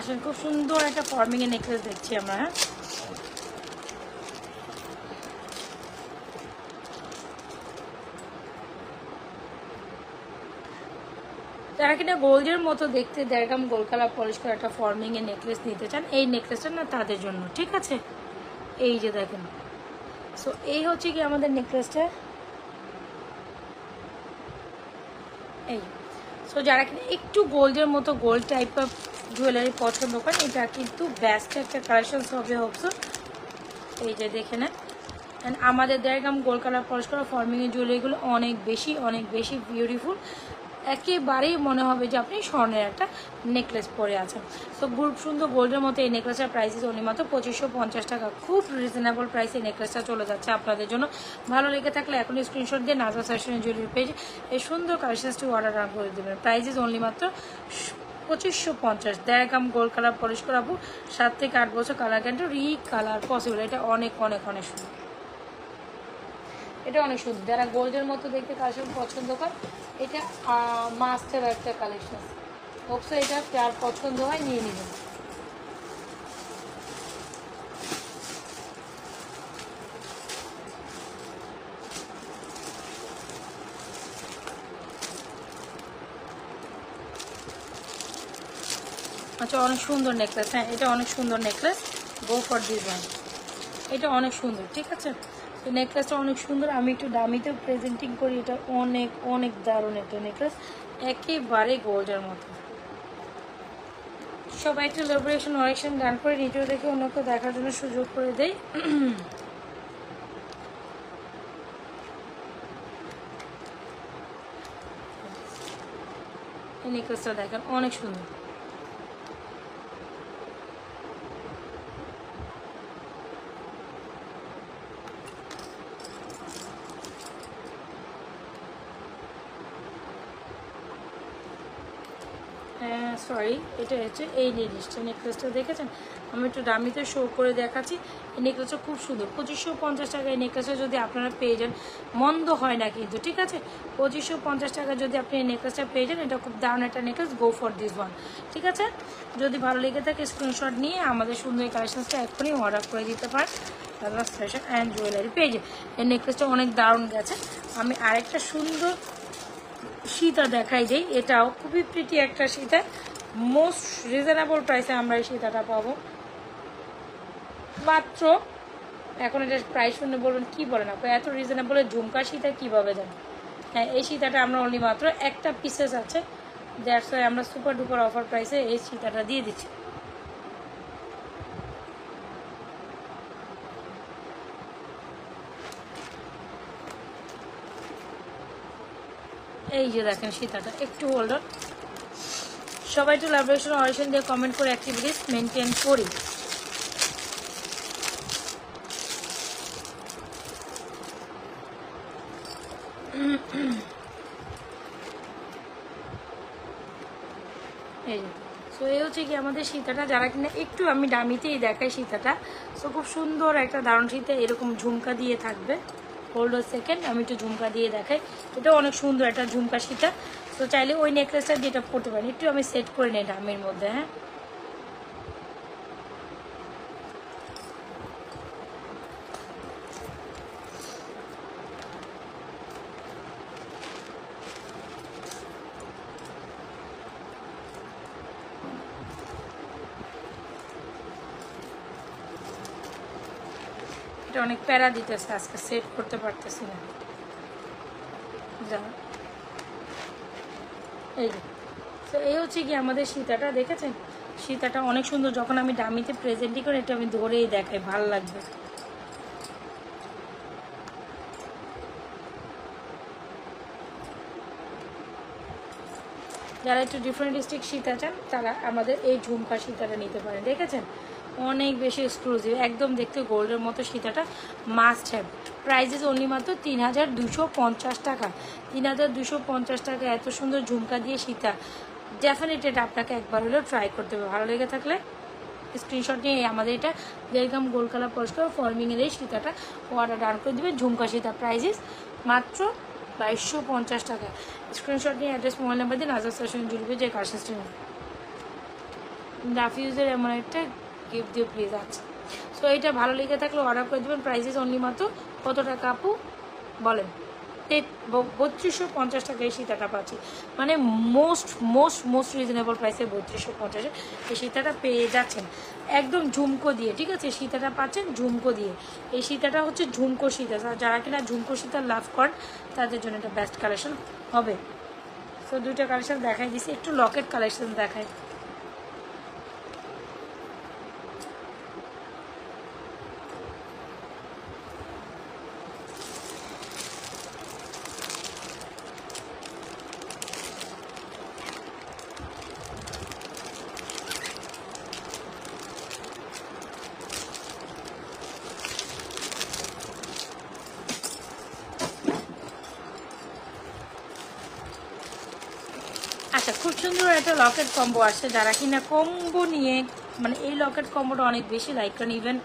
আসলে খুব সুন্দর একটা ফর্মিংয়ের নেকলেস দেখছি আমরা। হ্যাঁ, যারা কিনা গোল্ডের মতো দেখতে 1.5 গ্রাম গোল্ড কালার পলিশ করে একটা ফর্মিংয়ের নেকলেস নিতে চান, এই নেকলেসটা না তাদের জন্য, ঠিক আছে? এই যে দেখেন, সো এই হচ্ছে কি আমাদের নেকলেসটা। এই সো যারা কিনা একটু গোল্ডের মতো গোল্ড টাইপ অফ জুয়েলারি পছন্দ করেন, এটা কিন্তু বেস্ট একটা কালেকশন হবে হোপসো। এই যে দেখে নেন, অ্যান্ড আমাদের 1.5 গ্রাম গোল্ড কালার পলিশ করা ফর্মিংয়ের জুয়েলারিগুলো অনেক বেশি বিউটিফুল। একেবারেই মনে হবে যে আপনি স্বর্ণের একটা নেকলেস পরে আছেন। তো খুব সুন্দর গোল্ডের মতো এই নেকলেসটার প্রাইসেস অনলি মাত্র 2550 টাকা। খুব রিজনেবল প্রাইসে এই নেকলেসটা চলে যাচ্ছে আপনাদের জন্য। ভালো লেগে থাকলে এখনই স্ক্রিনশট দিয়ে নাজা ফ্যাশনের জুয়েলারি পেজে এই সুন্দর কালেকশনসটি অর্ডার ডান করে দেবেন। প্রাইসেস অনলি মাত্র 2550। 1.5 গ্রাম গোল্ড কালার পলিশ করাবো, 7 থেকে 8 বছর কালার গ্যারান্টি, কালার পসিবল। এটা অনেক সুন্দর, এটা অনেক সুন্দর। যারা গোল্ডের মতো দেখতে কালেকশন পছন্দ করে, এটা মাস্টার একটা কালেকশন। হোপসো এটা যার পছন্দ হয় নিয়ে নেবেন। আচ্ছা, অনেক সুন্দর নেকলেস। হ্যাঁ, এটা অনেক সুন্দর necklace, go for this one. এটা অনেক সুন্দর, ঠিক আছে? তো নেকলেসটা অনেক সুন্দর, আমি একটু দামিতেও প্রেজেন্টিং করি। এটা অনেক দারুণ একটা নেকলেস, একেবারে গোল্ডের মতো। সবাই একটু লিবারেশন অনেকশন ডান করে নিজেও দেখে অন্যকে দেখার জন্য সুযোগ করে দেয়। এই নেকলেসটা দেখেন, অনেক সুন্দর। সরি, এটা হচ্ছে এই জিনিসটা, নেকলেসটা দেখেছেন? আমি একটু দামিতে শো করে দেখাচ্ছি। এই নেকলেসটা খুব সুন্দর, 2550 টাকা। এই নেকলেসটা যদি আপনারা পেয়ে যান, মন্দ হয় না কিন্তু, ঠিক আছে? 2550 টাকা যদি আপনি এই নেকলেসটা পেয়ে যান, এটা খুব দারুণ একটা necklace, go for this one, ঠিক আছে? যদি ভালো লেগে থাকে স্ক্রিনশট নিয়ে আমাদের সুন্দর এই কালেকশনসটা এখনই অর্ডার করে দিতে পারেন নাজরাস ফ্যাশন অ্যান্ড জুয়েলারি পেজে। এই নেকলেসটা অনেক দারুণ গেছে। আমি আরেকটা সুন্দর সীতা দেখাই দিই, এটাও খুবই প্রিটি একটা সীতা, মোস্ট রিজনেবল প্রাইসে আমরা এই সীতাটা পাবো মাত্র। এখন এটা প্রাইস শুনে বলবেন কী বলেন আপনি, এত রিজনেবলের ঝুমকা সীতা কীভাবে দেন? হ্যাঁ, এই সীতাটা আমরা অনলি মাত্র একটা পিসেস আছে, দ্যাটস ওয়াই আমরা সুপার ডুপার অফার প্রাইসে এই সীতাটা দিয়ে দিচ্ছি। এই যে দেখেন সীতাটা, একটু হোল্ডার। সবাই একটু লাইব্রেশন অরিজিন দিয়ে কমেন্ট করে অ্যাক্টিভিটিস মেনটেন করি। এই যে সো এই হচ্ছে কি আমাদের সীতাটা, যারা কিনা একটু আমি দামিতেই দেখাই সীতাটা। সো খুব সুন্দর একটা দারুণ সীতা, এরকম ঝুমকা দিয়ে থাকবে। হোল্ড সেকেন্ড, আমি একটু ঝুমকা দিয়ে দেখাই। এটা অনেক সুন্দর একটা ঝুমকা সীতা। তো চাইলে ওই নেকলেসটা যেটা পড়তে পারেন, একটু আমি সেট করে নিই দামের মধ্যে। হ্যাঁ, এটা অনেক প্যারা দিতেছে, আজকে সেট করতে পারতেছি না। এই যে তো এই হচ্ছে কি আমাদের সীতাটা, দেখেছেন? সীতাটা অনেক সুন্দর। যখন আমি দামিতে প্রেজেন্টই করি, এটা আমি ধরেই দেখাই, ভালো লাগবে। যারা একটু ডিফারেন্ট ডিস্ট্রিক্ট সীতা চান, তারা আমাদের এই ঝুমকা সীতাটা নিতে পারেন। দেখেছেন, অনেক বেশি এক্সক্লুসিভ, একদম দেখতে গোল্ডের মতো সীতাটা মাস্ট হ্যাভ। প্রাইসেস অনলি মাত্র 3250 টাকা। 3250 টাকা এত সুন্দর ঝুমকা দিয়ে সীতা, ডেফিনেটলি এটা আপনাকে একবার হলেও ট্রাই করতে হবে। ভালো লেগে থাকলে স্ক্রিনশট নিয়ে আমাদের এটা যেরকম গোল্ড কালার পরিষ্কার ফর্মিংয়ের এই সীতাটা অর্ডার ডান করে দেবে। ঝুমকা সীতা প্রাইসেস মাত্র 2250 টাকা। স্ক্রিনশট নিয়ে অ্যাড্রেস মোবাইল নাম্বার দিয়ে নাজরাস ফ্যাশন জুড়বে যে কালেকশনসটি রাফিউজের এমন একটা গিফট দিয়ে প্লিজ আছে। সো এটা ভালো লেগে থাকলে অর্ডার করে দেবেন। প্রাইসেস অনলি মাত্র কত টাকা আপু বলেন? 3250 টাকা এই সীতাটা পাচ্ছি, মানে মোস্ট মোস্ট মোস্ট রিজনেবল প্রাইসে 3250 এই সীতাটা পেয়ে যাচ্ছেন একদম ঝুমকো দিয়ে। ঠিক আছে, সীতাটা পাচ্ছেন ঝুমকো দিয়ে। এই সীতাটা হচ্ছে ঝুমকো সীতা, যারা কিনা ঝুমকো সীতা লাভ করেন তাদের জন্য এটা বেস্ট কালেকশন হবে। সো দুইটা কালেকশন দেখাই দিছি, একটু লকেট কালেকশন দেখাই। আচ্ছা, খুব সুন্দর একটা লকেট কম্বো আসছে, যারা কিনা কম্বো নিয়ে মানে এই লকেট কম্বোটা অনেক বেশি লাইক করেন। ইভেন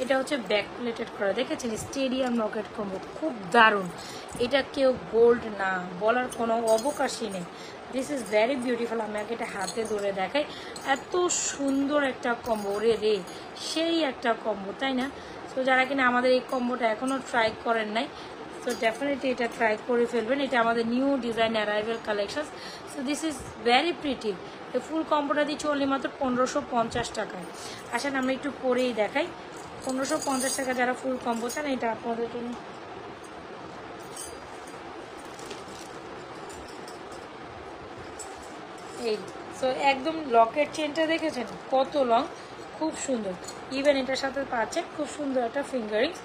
এটা হচ্ছে ব্যাক প্লেটেড করা, দেখেছেন স্টেডিয়াম লকেট কম্বো, খুব দারুণ। এটা কেউ গোল্ড না বলার কোনো অবকাশই নেই। This is very beautiful. আমি আগে এটা হাতে ধরে দেখাই, এত সুন্দর একটা কম্বো রে রে, সেই একটা কম্বো, তাই না? তো যারা কিনা আমাদের এই কম্বোটা এখনও ট্রাই করেন নাই, সো ডেফিনেটলি এটা ট্রাই করে ফেলবেন। এটা আমাদের new design arrival collection. So this is very pretty. এই ফুল কম্বোটা দিচ্ছি অনলি মাত্র 1550 টাকায়। আসেন আমরা একটু পরেই দেখাই। 1550 টাকা যারা ফুল কম্বো চান, এটা আপনাদের জন্য। এই সো একদম লকেট চেনটা দেখেছেন কত লং, খুব সুন্দর। ইভেন এটার সাথে পাচ্ছেন খুব সুন্দর একটা ফিঙ্গারিংস,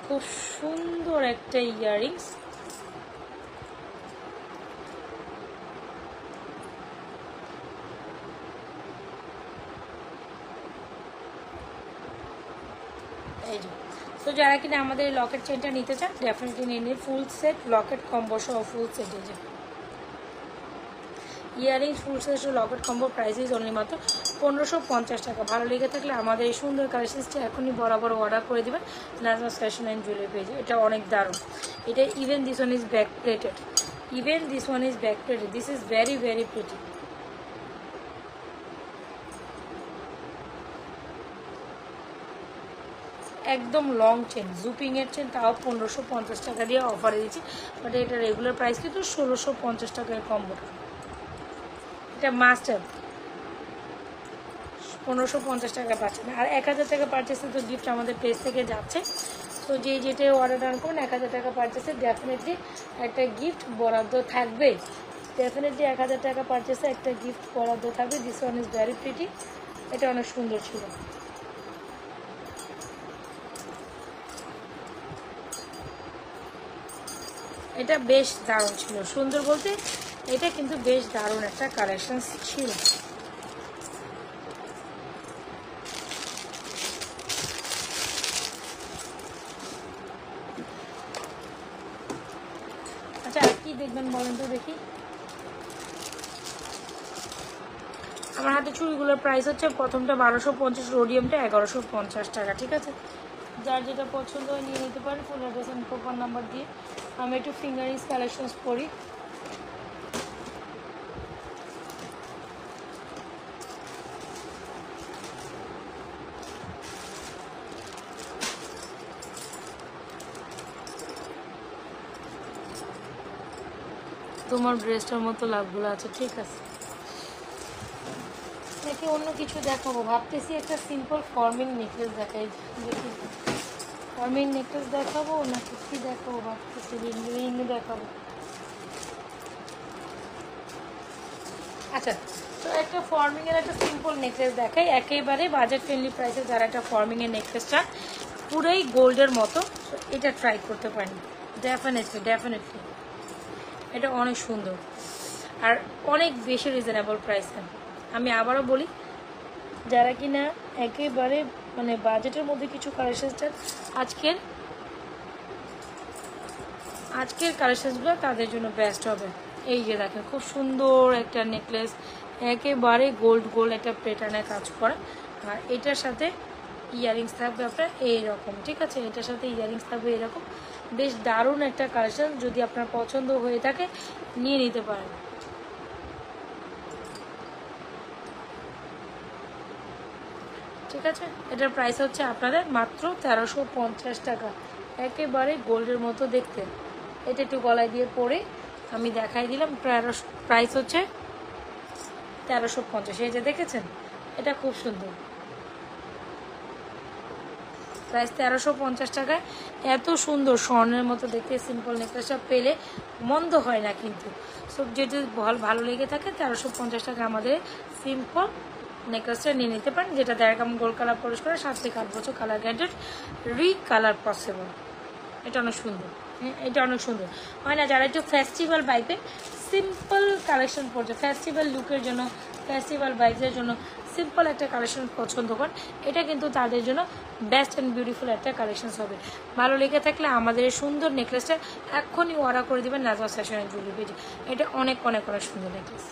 খুব সুন্দর একটা ইয়াররিংস। এই যে, তো যারা কিনা আমাদের এই লকেট চেনটা নিতে চান ডেফিনেটলি নিয়ে নিন। ফুল সেট লকেট কম্বো সহ ফুল সেট। এই যে earrings full set Locket combo prices only মাত্র 1550 টাকা। ভালো লেগে থাকলে আমাদের এই সুন্দর কালেকশনসটি এখনই বরাবর অর্ডার করে দেবেন নাজমাস ফ্যাশন অ্যান্ড জুয়েলারি পেজে। এটা অনেক দারুণ। এটা even this one is back plated, even this one is back plated. This is very very pretty. একদম লং চেন, জুপিংয়ের চেন, তাও 1550 টাকা দিয়ে অফারে দিচ্ছি। বাট এটা রেগুলার প্রাইস কিন্তু 1650 টাকার কম্বোটা। এটা মাস্টার 1550 টাকা পাচ্ছেন। আর 1000 টাকা পারচেসে তো গিফট আমাদের পেজ থেকে যাচ্ছে। তো যেটা অর্ডার ডান করুন 1000 টাকা পারচেসে ডেফিনেটলি একটা গিফট বরাদ্দ থাকবে। ডেফিনেটলি 1000 টাকা পারচেসে একটা গিফট বরাদ্দ থাকবে। This one is very pretty. এটা অনেক সুন্দর ছিল। এটা বেশ দারুণ ছিল, সুন্দর বলতে এটা কিন্তু বেশ দারুণ একটা কালেকশন ছিল। আচ্ছা, আর কি দেখবেন বলেন তো দেখি। আমার হাতে চুড়িগুলোর প্রাইস হচ্ছে প্রথমটা 1250, রোডিয়ামটা 1150 টাকা। ঠিক আছে, যার যেটা পছন্দ হয় নিয়ে নিতে পারেন full address and coupon number দিয়ে। আমি একটু ফিঙ্গারিংস কালেকশনস করি। তোমার ড্রেসটার মতো লাভগুলো আছে। ঠিক আছে, নাকি অন্য কিছু দেখাবো ভাবতেছি। একটা সিম্পল ফর্মিং নেকলেস দেখাই, দেখি ফর্মিং নেকলেস দেখাবো নাকি কি দেখাবো ভাবতেছি। রিং দেখাবো। আচ্ছা, তো একটা ফর্মিংয়ের একটা সিম্পল নেকলেস দেখাই, একেবারে বাজেট ফ্রেন্ডলি প্রাইসে। যারা একটা ফর্মিংয়ের নেকলেসটা পুরোই গোল্ডের মতো, এটা ট্রাই করতে পারেন ডেফিনেটলি। এটা অনেক সুন্দর আর অনেক বেশি রিজনেবল প্রাইসে। আমি আবারও বলি, যারা কিনা একেবারে মানে বাজেটের মধ্যে কিছু কালেকশন চান, আজকের কালেকশনসগুলো তাদের জন্য বেস্ট হবে। এই যে দেখেন খুব সুন্দর একটা নেকলেস, একেবারে গোল্ড একটা প্যাটার্নে কাজ করা। আর এটার সাথে ইয়াররিংস থাকবে আপনার এইরকম। ঠিক আছে, এটার সাথে ইয়াররিংস থাকবে এরকম। বেশ দারুণ একটা কালেকশন, যদি আপনার পছন্দ হয়ে থাকে নিয়ে নিতে পারেন। ঠিক আছে, এটার প্রাইস হচ্ছে আপনাদের মাত্র 1350 টাকা, একেবারে গোল্ডের মতো দেখতে। এটা একটু গলায় দিয়ে পরে আমি দেখাই দিলাম। প্রাইস হচ্ছে 1350। এই যে দেখেছেন, এটা খুব সুন্দর, প্রাইস 1350 টাকায়। এত সুন্দর স্বর্ণের মতো দেখতে সিম্পল নেকলেসটা পেলে মন্দ হয় না কিন্তু। সব যেটা ভালো লেগে থাকে 1350 টাকা আমাদের সিম্পল নেকলেসটা নিয়ে নিতে পারেন, যেটা 1.5 গ্রাম গোল্ড কালার পলিশ করে 7 থেকে 8 বছর কালার গ্যারান্টেড, রিকালার পসিবল। এটা অনেক সুন্দর, এটা অনেক সুন্দর হয় না? যারা একটু ফেস্টিভ্যাল ভাইবে সিম্পল কালেকশন পড়ছে, ফেস্টিভ্যাল লুকের জন্য, ফেস্টিভ্যাল ভাইবসের জন্য সিম্পল একটা কালেকশন পছন্দ করেন, এটা কিন্তু তাদের জন্য বেস্ট অ্যান্ড বিউটিফুল একটা কালেকশন হবে। ভালো লেগে থাকলে আমাদের এই সুন্দর নেকলেসটা এক্ষুনি অর্ডার করে দেবেন নাজমা ফ্যাশন অ্যান্ড জুয়েলারি পেজে। এটা অনেক অনেক অনেক সুন্দর নেকলেস।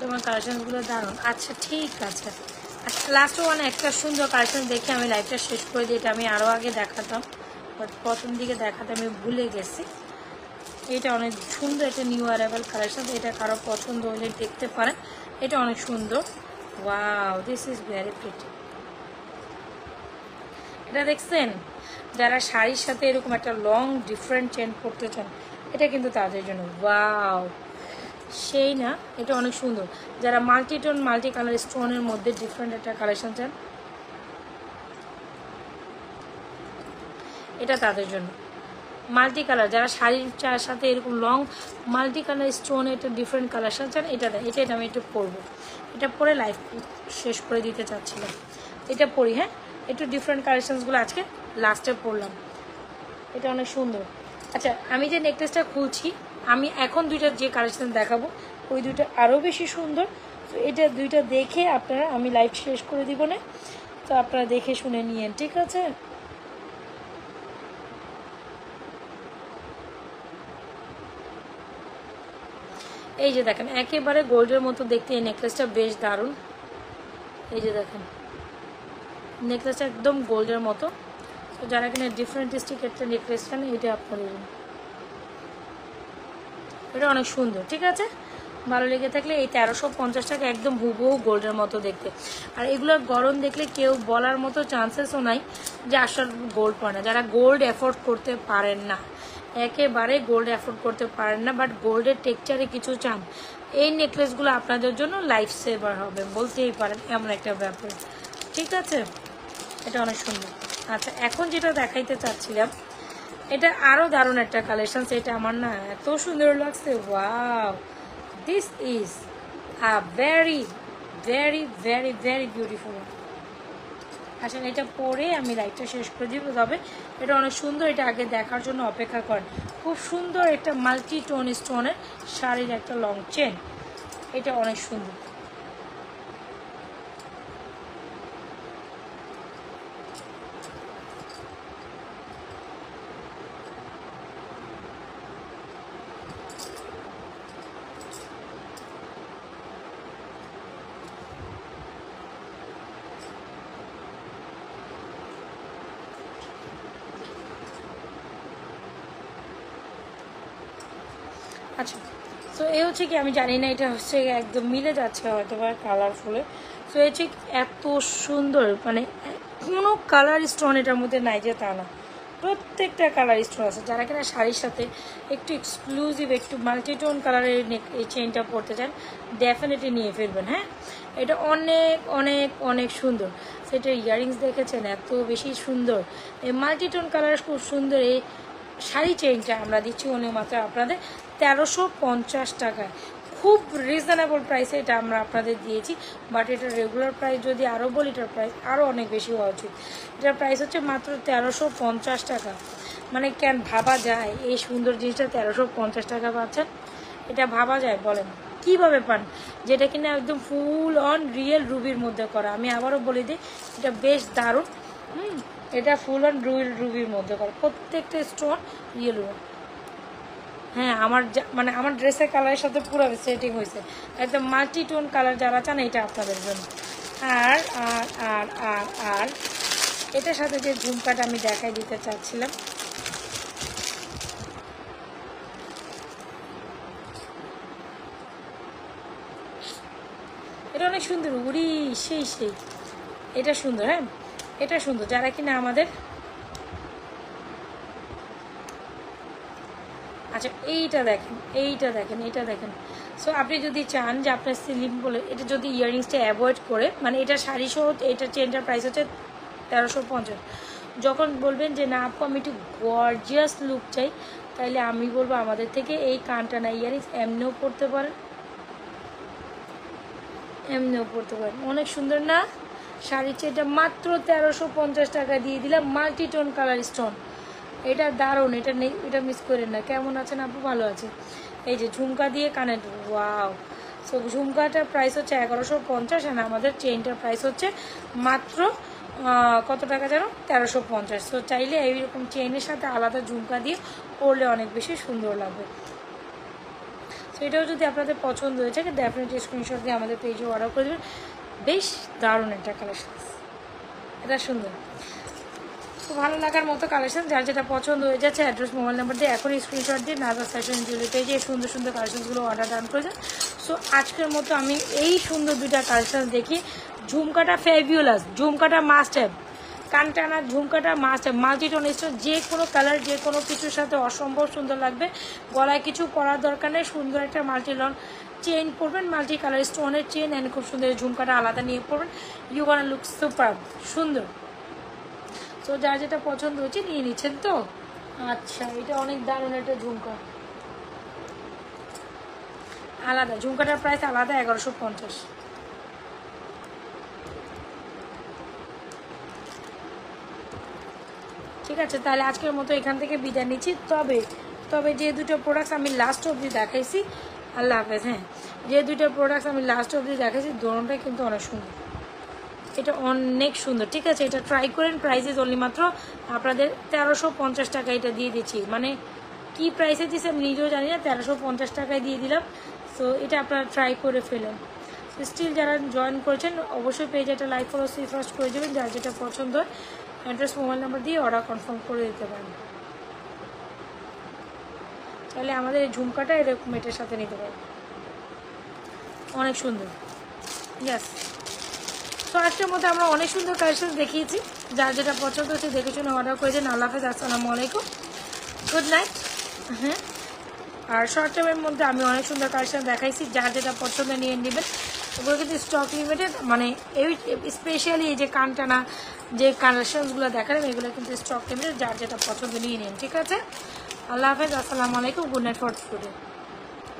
তোমার কালেকশনগুলো দারুণ। আচ্ছা ঠিক আছে, আচ্ছা লাস্ট ওয়ান একটা সুন্দর কালেকশন দেখে আমি লাইভটা শেষ করে দিই। এটা আমি আরও আগে দেখাতাম, বাট প্রথম দিকে দেখাতে আমি ভুলে গেছি। এটা অনেক সুন্দর, এটা নিউ অ্যারাইভাল কালেকশন, এটা কারো পছন্দ হলে দেখতে পারেন। এটা অনেক সুন্দর, wow this is very pretty. এটা দেখছেন, যারা শাড়ির সাথে এরকম একটা লং ডিফারেন্ট চেন পরতে চান, এটা কিন্তু তাদের জন্য ওয়াও সেই না, এটা অনেক সুন্দর। যারা মাল্টিটোন মাল্টি কালার স্টোনের মধ্যে ডিফারেন্ট একটা কালেকশন চান, এটা তাদের জন্য। মাল্টি কালার যারা শাড়ির সাথে এরকম লং মাল্টি কালার স্টোন একটা ডিফারেন্ট কালেকশন চান, এটা আমি একটু পরবো। এটা পরে লাইভ শেষ করে দিতে চাচ্ছিলাম। এটা পরি, হ্যাঁ একটু ডিফারেন্ট কালেকশনসগুলো আজকে লাস্টে পরলাম। এটা অনেক সুন্দর। আচ্ছা আমি যে নেকলেসটা খুলছি, আমি এখন দুইটা যে কালেকশন দেখাবো ওই দুইটা আরও বেশি সুন্দর। তো এটা দুইটা দেখে আপনারা, আমি লাইভ শেষ করে দিব না, তো আপনারা দেখে শুনে নিয়েন, ঠিক আছে? এই যে দেখেন একেবারে গোল্ডের মতো দেখতে এই নেকলেসটা বেশ দারুণ। এই যে দেখেন নেকলেসটা একদম গোল্ডের মতো। তো যারা এখানে ডিফারেন্ট স্টিক একটা নেকলেস চান, এটা আপনাদের, এটা অনেক সুন্দর, ঠিক আছে? ভালো লেগে থাকলে এই 1350 টাকা একদম হুবহু গোল্ডের মতো দেখতে। আর এগুলোর গরম দেখলে কেউ বলার মতো চান্সেসও নাই যে আসল গোল্ড পড়ে না। যারা গোল্ড অ্যাফোর্ড করতে পারেন না, একেবারে গোল্ড অ্যাফোর্ড করতে পারেন না, বাট গোল্ডের টেক্সচারে কিছু চান, এই নেকলেসগুলো আপনাদের জন্য লাইফ সেভার হবে বলতেই পারেন, এমন একটা ব্যাপার, ঠিক আছে? এটা অনেক সুন্দর। আচ্ছা এখন যেটা দেখাইতে চাচ্ছিলাম, এটা আরও দারুণ একটা কালেকশন। এটা আমার না এত সুন্দর লাগছে, wow this is a very very very very beautiful. আচ্ছা এটা পরে আমি লাইটটা শেষ করে দিব। তবে এটা অনেক সুন্দর, এটা আগে দেখার জন্য অপেক্ষা করেন। খুব সুন্দর একটা মাল্টি টোন স্টোনের শাড়ির একটা লং চেন, এটা অনেক সুন্দর। আচ্ছা সো এই হচ্ছে কি, আমি জানি না এটা হচ্ছে একদম মিলে যাচ্ছে হয়তো বা কালারফুলে। সো এই হচ্ছে এত সুন্দর, মানে কোনো কালার স্টোন এটার মধ্যে নাই যে তা না, প্রত্যেকটা কালার স্টোন আছে। যারা কিনা শাড়ির সাথে একটু এক্সক্লুসিভ একটু মাল্টিটোন কালারের এই চেইনটা পরতে চান, ডেফিনেটলি নিয়ে ফেলবেন। হ্যাঁ এটা অনেক অনেক অনেক সুন্দর। সেটার ইয়াররিংস দেখেছেন এত বেশি সুন্দর, এই মাল্টিটোন কালার খুব সুন্দর। এই শাড়ি চেইনটা আমরা দিচ্ছি অনেক মাত্র আপনাদের 1350 টাকায়, খুব রিজনেবল প্রাইসে এটা আমরা আপনাদের দিয়েছি। বাট এটার রেগুলার প্রাইস যদি আরও বলি, এটার প্রাইস আরও অনেক বেশি হওয়া উচিত। এটার প্রাইস হচ্ছে মাত্র 1350 টাকা। মানে কেন ভাবা যায় এই সুন্দর জিনিসটা 1350 টাকা পাচ্ছেন? এটা ভাবা যায় বলেন? কিভাবে পান, যেটা কিনা একদম ফুল অন রিয়েল রুবির মধ্যে করা। আমি আবারও বলে দিই, এটা বেশ দারুণ। এটা ফুল অন রিয়েল রুবির মধ্যে করা, প্রত্যেকটা স্টোন রিয়েল রুবি। হ্যাঁ, আমার মানে আমার ড্রেসের কালারের সাথে পুরো সেটিং হয়েছে, একদম মাল্টি টোন কালার যারা চান এটা আপনাদের জন্য। আর আর আর আর আর এটার সাথে যে ঝুমকাটা আমি দেখাই দিতে চাচ্ছিলাম, এটা অনেক সুন্দর, উড়ি সেই সেই, এটা সুন্দর। হ্যাঁ, এটা সুন্দর। যারা কিনা আমাদের, আচ্ছা এইটা দেখেন, এইটা দেখেন, এটা দেখেন। সো আপনি যদি চান যে আপনার সিম্পল এটা যদি ইয়াররিংসটা অ্যাভয়েড করে, মানে এটা শাড়িসহ এটা চেনটার প্রাইস হচ্ছে 1350। যখন বলবেন যে না আপু আমি একটু গর্জিয়াস লুক চাই, তাইলে আমি বলবো আমাদের থেকে এই কানটানা ইয়াররিংস এমনিও পরতে পারেন, এমনিও পরতে পারেন। অনেক সুন্দর না শাড়ির চেনটা? মাত্র 1350 টাকা দিয়ে দিলাম, মাল্টি টোন কালার স্টোন। এটা দারুণ, এটা নেই, এটা মিস করেন না। কেমন আছেন আপু? ভালো আছে। এই যে ঝুমকা দিয়ে কানের, ওয়াও। সো ঝুমকাটার প্রাইস হচ্ছে 1150, আর আমাদের চেইনটার প্রাইস হচ্ছে মাত্র কত টাকা জানো? 1350। সো চাইলে এইরকম চেইনের সাথে আলাদা ঝুমকা দিয়ে পরলে অনেক বেশি সুন্দর লাগবে। সো এটাও যদি আপনাদের পছন্দ হয়েছে, ডেফিনেটলি স্ক্রিনশট দিয়ে আমাদের পেজে অর্ডার করে দেবেন। বেশ দারুণ একটা কালেকশন, এটা সুন্দর, খুব ভালো লাগার মতো কালেকশন। যার যেটা পছন্দ হয়ে যাচ্ছে অ্যাড্রেস মোবাইল নাম্বার দিয়ে এখনই স্ক্রিনশট দিয়ে নাজা ফ্যাশন জুয়েলারি পেজে সুন্দর সুন্দর কালেকশনসগুলো অর্ডার ডান করে দেন। সো আজকের মতো আমি এই সুন্দর দুইটা কালেকশন দেখি। ঝুমকাটা ফেবিউলাস, ঝুমকাটা মাস্ট হ্যাভ, কানটানা ঝুমকাটা must have, multi tone stone, যে কোনো কালার যে কোনো কিছুর সাথে অসম্ভব সুন্দর লাগবে। গলায় কিছু করার দরকার নেই, সুন্দর একটা মাল্টি লন চেইন পরবেন, মাল্টি কালার স্টোনের চেইন, অ্যান্ড খুব সুন্দর ঝুমকাটা আলাদা নিয়ে পরবেন। ইউ গোনা লুক সুপার, সুন্দর। তো যার যেটা পছন্দ হচ্ছে নিয়ে নিচ্ছেন তো? আচ্ছা, এটা অনেক দারুণ একটা ঝুমকা, আলাদা ঝুমকাটার প্রাইস আলাদা 1150। ঠিক আছে, তাহলে আজকের মতো এখান থেকে বিদায় নিচ্ছি। তবে যে দুটো প্রোডাক্টস আমি লাস্ট অবধি দেখাইছি, আল্লাহ হাফেজ। হ্যাঁ, যে দুটো প্রোডাক্টস আমি লাস্ট অবধি দেখাইছি দোনোটাই কিন্তু অনেক সুন্দর, এটা অনেক সুন্দর। ঠিক আছে, এটা ট্রাই করেন। প্রাইসেস অনলি মাত্র আপনাদের 1350 টাকা এটা দিয়ে দিচ্ছি। মানে কি প্রাইসে দিচ্ছি আমি নিজেও জানি না, 1350 টাকায় দিয়ে দিলাম। সো এটা আপনারা ট্রাই করে ফেলেন। স্টিল যারা জয়েন করেছেন অবশ্যই পেজে একটা লাইক ফলো সি ফার্স্ট করে দেবেন। যার যেটা পছন্দ হয় অ্যাড্রেস মোবাইল নাম্বার দিয়ে অর্ডার কনফার্ম করে দিতে পারেন। তাহলে আমাদের এই ঝুমকাটা এরকম এটার সাথে নিতে পারেন, অনেক সুন্দর। ইয়াস, তো আজকের মধ্যে আমরা অনেক সুন্দর কালেকশন দেখিয়েছি। যার যেটা পছন্দ হচ্ছে দেখে শুনে অর্ডার করে দেন। আল্লাহ হাফেজ, আসসালামু আলাইকুম, গুড নাইট। হ্যাঁ, আর শর্ট টাইমের মধ্যে আমি অনেক সুন্দর কালেকশন দেখাইছি, যার যেটা পছন্দ নিয়ে নেবেন। ওগুলো কিন্তু স্টক লিমিটেড, মানে এই স্পেশালি এই যে কানটানা যে কালেকশনসগুলো দেখালেন এগুলো কিন্তু স্টক লিমিটেড। যার যেটা পছন্দ নিয়ে নিন। ঠিক আছে, আল্লাহ হাফেজ, আসসালামু আলাইকুম, গুড নাইট ফর টুডে।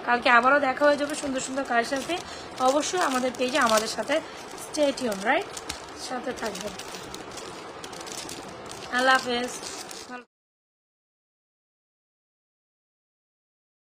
কালকে আবারও দেখা হয়ে যাবে সুন্দর সুন্দর কালেকশন পেয়ে। অবশ্যই আমাদের পেজে আমাদের সাথে স্টে টিউন, রাইট, সাথে থাকবেন। আল্লাহ হাফেজ।